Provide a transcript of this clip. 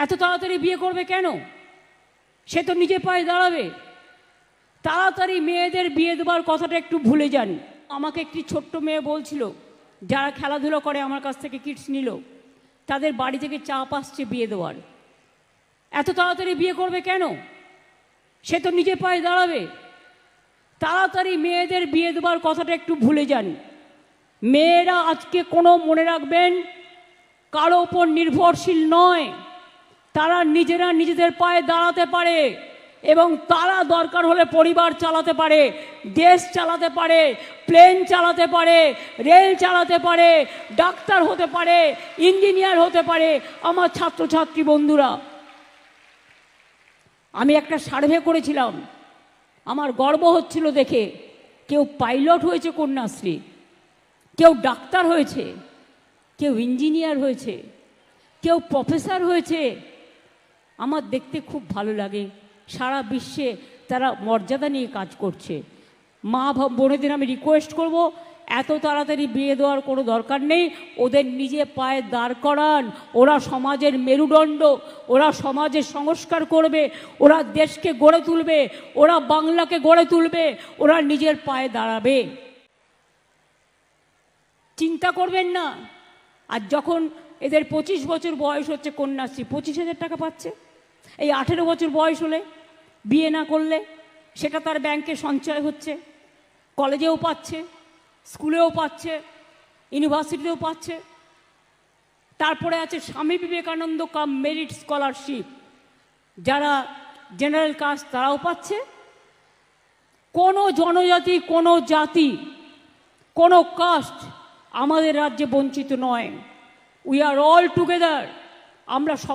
এত তাড়াতাড়ি বিয়ে করবে কেন? সে তো নিজে পায়ে দাঁড়াবে। তাড়াতাড়ি মেয়েদের বিয়ে দেওয়ার কথাটা একটু ভুলে যান। আমাকে একটি ছোট্ট মেয়ে বলছিল, যারা খেলাধুলো করে আমার কাছ থেকে কিটস নিল, তাদের বাড়ি থেকে চাপ আসছে বিয়ে দেওয়ার। এত তাড়াতাড়ি বিয়ে করবে কেন? সে তো নিজে পায়ে দাঁড়াবে। তাড়াতাড়ি মেয়েদের বিয়ে দেওয়ার কথাটা একটু ভুলে যান। মেয়েরা আজকে কোনো মনে রাখবেন, কারো ওপর নির্ভরশীল নয়। তারা নিজেরা নিজেদের পায়ে দাঁড়াতে পারে এবং তারা দরকার হলে পরিবার চালাতে পারে, দেশ চালাতে পারে, প্লেন চালাতে পারে, রেল চালাতে পারে, ডাক্তার হতে পারে, ইঞ্জিনিয়ার হতে পারে। আমার ছাত্রছাত্রী বন্ধুরা, আমি একটা সার্ভে করেছিলাম, আমার গর্ব হচ্ছিল দেখে। কেউ পাইলট হয়েছে কন্যাশ্রী, কেউ ডাক্তার হয়েছে, কেউ ইঞ্জিনিয়ার হয়েছে, কেউ প্রফেসর হয়েছে। আমার দেখতে খুব ভালো লাগে। সারা বিশ্বে তারা মর্যাদা নিয়ে কাজ করছে। মা বোনেদের আমি রিকোয়েস্ট করব, এত তাড়াতাড়ি বিয়ে দেওয়ার কোনো দরকার নেই। ওদের নিজে পায়ে দাঁড় করান। ওরা সমাজের মেরুদণ্ড, ওরা সমাজের সংস্কার করবে, ওরা দেশকে গড়ে তুলবে, ওরা বাংলাকে গড়ে তুলবে, ওরা নিজের পায়ে দাঁড়াবে। চিন্তা করবেন না। আর যখন এদের 25 বছর বয়স হচ্ছে, কন্যাশ্রী 25,000 টাকা পাচ্ছে। এই 18 বছর বয়স হলে বিয়ে না করলে সেটা তার ব্যাংকে সঞ্চয় হচ্ছে, কলেজেও পাচ্ছে, স্কুলেও পাচ্ছে, ইউনিভার্সিটিতেও পাচ্ছে। তারপরে আছে স্বামী বিবেকানন্দ কাম মেরিট স্কলারশিপ, যারা জেনারেল কাস্ট তারাও পাচ্ছে। কোনো জনজাতি, কোনো জাতি, কোনো কাস্ট আমাদের রাজ্যে বঞ্চিত নয়। We are all together. আমরা সবাই